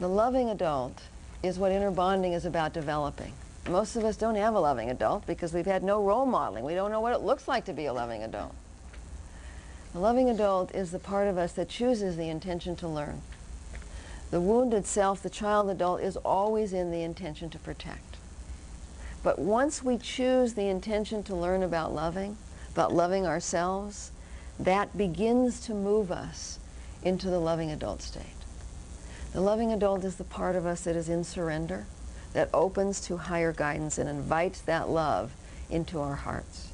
The loving adult is what inner bonding is about developing. Most of us don't have a loving adult because we've had no role modeling. We don't know what it looks like to be a loving adult. The loving adult is the part of us that chooses the intention to learn. The wounded self, the child adult, is always in the intention to protect. But once we choose the intention to learn about loving ourselves, that begins to move us into the loving adult state. The loving adult is the part of us that is in surrender, that opens to higher guidance and invites that love into our hearts.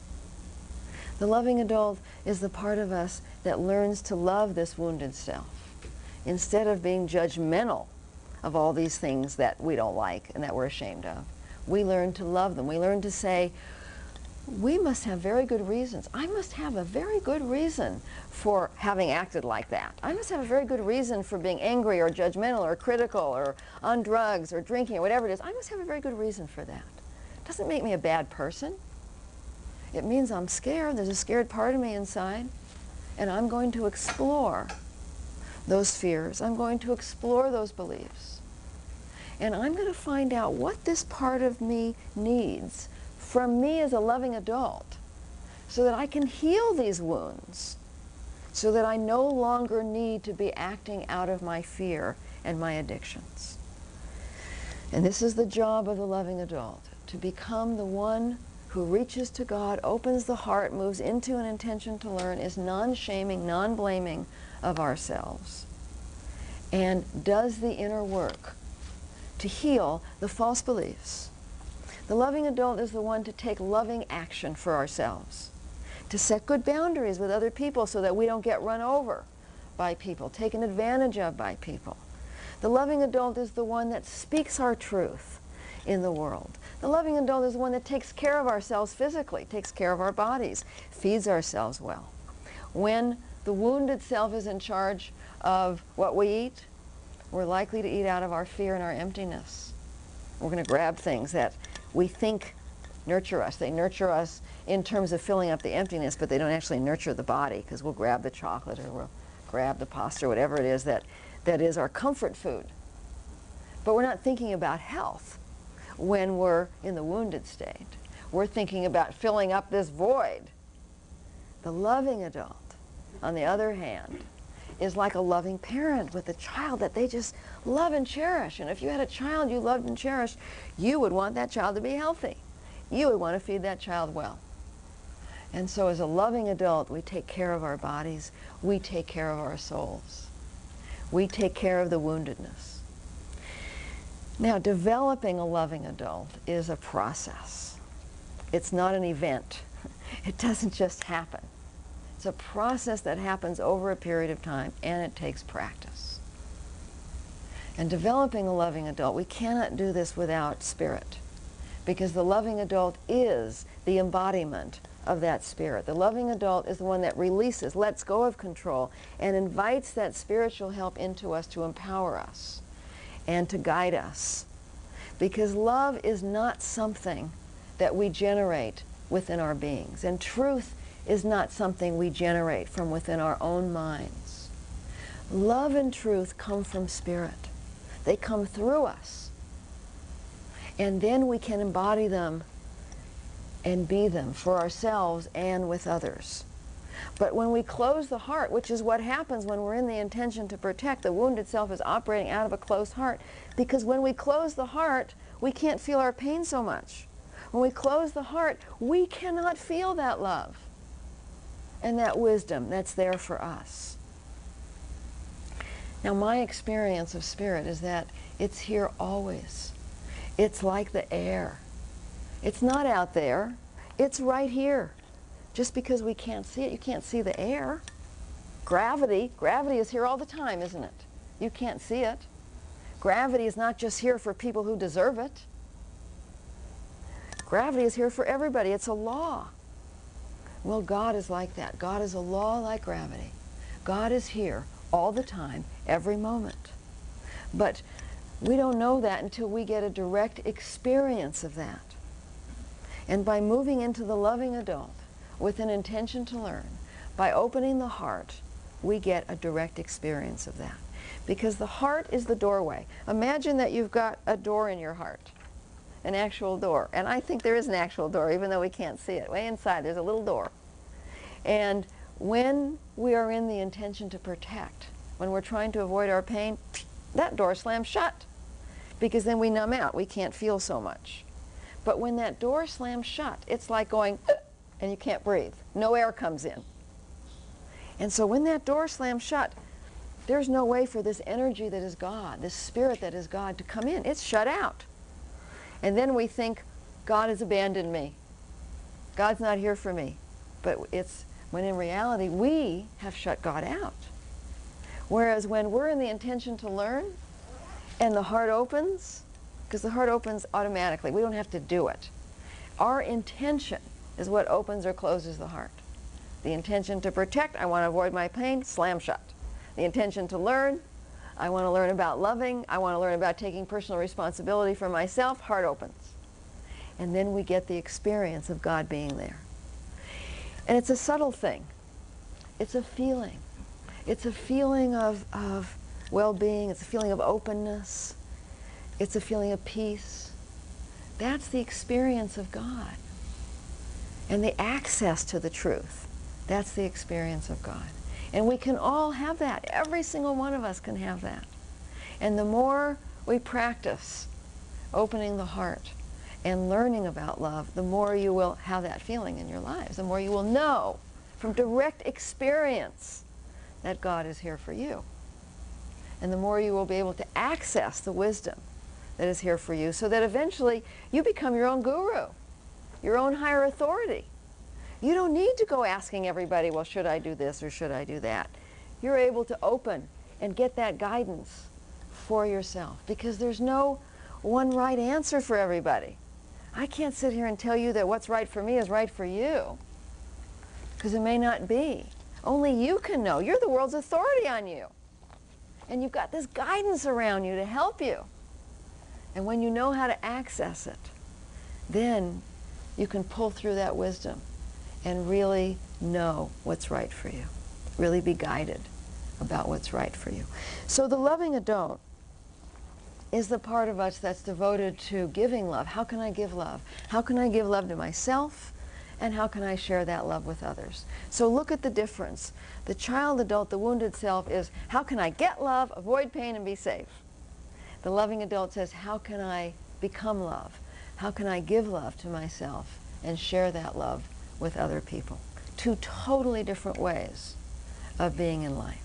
The loving adult is the part of us that learns to love this wounded self. Instead of being judgmental of all these things that we don't like and that we're ashamed of, we learn to love them. We learn to say, we must have very good reasons. I must have a very good reason for having acted like that. I must have a very good reason for being angry or judgmental or critical or on drugs or drinking or whatever it is. I must have a very good reason for that. It doesn't make me a bad person. It means I'm scared. There's a scared part of me inside, and I'm going to explore those fears. I'm going to explore those beliefs. And I'm going to find out what this part of me needs from me as a loving adult so that I can heal these wounds, so that I no longer need to be acting out of my fear and my addictions. And this is the job of the loving adult, to become the one who reaches to God, opens the heart, moves into an intention to learn, is non-shaming, non-blaming of ourselves, and does the inner work to heal the false beliefs. The loving adult is the one to take loving action for ourselves, to set good boundaries with other people so that we don't get run over by people, taken advantage of by people. The loving adult is the one that speaks our truth in the world. The loving adult is the one that takes care of ourselves physically, takes care of our bodies, feeds ourselves well. When the wounded self is in charge of what we eat, we're likely to eat out of our fear and our emptiness. We're going to grab things that we think nurture us. They nurture us in terms of filling up the emptiness, but they don't actually nurture the body, because we'll grab the chocolate or we'll grab the pasta or whatever it is that is our comfort food. But we're not thinking about health when we're in the wounded state. We're thinking about filling up this void. The loving adult, on the other hand, is like a loving parent with a child that they just love and cherish. And if you had a child you loved and cherished, you would want that child to be healthy. You would want to feed that child well. And so as a loving adult, we take care of our bodies. We take care of our souls. We take care of the woundedness. Now, developing a loving adult is a process. It's not an event. It doesn't just happen. It's a process that happens over a period of time, and it takes practice. And developing a loving adult, we cannot do this without spirit, because the loving adult is the embodiment of that spirit. The loving adult is the one that releases, lets go of control, and invites that spiritual help into us to empower us and to guide us. Because love is not something that we generate within our beings, and truth is not something we generate from within our own minds. Love and truth come from spirit. They come through us. And then we can embody them and be them for ourselves and with others. But when we close the heart, which is what happens when we're in the intention to protect, the wounded self is operating out of a closed heart, because when we close the heart, we can't feel our pain so much. When we close the heart, we cannot feel that love and that wisdom that's there for us. Now, my experience of spirit is that it's here always. It's like the air. It's not out there. It's right here. Just because we can't see it, you can't see the air. Gravity is here all the time, isn't it? You can't see it. Gravity is not just here for people who deserve it. Gravity is here for everybody. It's a law. Well, God is like that. God is a law like gravity. God is here all the time, every moment. But we don't know that until we get a direct experience of that. And by moving into the loving adult with an intention to learn, by opening the heart, we get a direct experience of that. because the heart is the doorway. Imagine that you've got a door in your heart, an actual door. And I think there is an actual door, even though we can't see it. Way inside, there's a little door. And when we are in the intention to protect, when we're trying to avoid our pain, that door slams shut, because then we numb out. We can't feel so much. But when that door slams shut, it's like going, and you can't breathe. No air comes in. And so when that door slams shut, there's no way for this energy that is God, this spirit that is God, to come in. It's shut out. And then we think, God has abandoned me. God's not here for me. But it's when in reality, we have shut God out. Whereas when we're in the intention to learn, and the heart opens, because the heart opens automatically. We don't have to do it. Our intention is what opens or closes the heart. The intention to protect, I want to avoid my pain, slam shut. The intention to learn, I want to learn about loving, I want to learn about taking personal responsibility for myself, heart opens. And then we get the experience of God being there. And it's a subtle thing. It's a feeling. It's a feeling of well-being. It's a feeling of openness. It's a feeling of peace. That's the experience of God. And the access to the truth. That's the experience of God. And we can all have that. Every single one of us can have that. And the more we practice opening the heart and learning about love, the more you will have that feeling in your lives. The more you will know from direct experience that God is here for you. And the more you will be able to access the wisdom that is here for you, so that eventually you become your own guru, your own higher authority. You don't need to go asking everybody, well, should I do this or should I do that? You're able to open and get that guidance for yourself, because there's no one right answer for everybody. I can't sit here and tell you that what's right for me is right for you, because it may not be. Only you can know. You're the world's authority on you. And you've got this guidance around you to help you. And when you know how to access it, then you can pull through that wisdom and really know what's right for you. Really be guided about what's right for you. So the loving adult is the part of us that's devoted to giving love. How can I give love? How can I give love to myself? And how can I share that love with others? So look at the difference. The child adult, the wounded self, is how can I get love, avoid pain, and be safe? The loving adult says, how can I become love? How can I give love to myself and share that love with other people? Two totally different ways of being in life.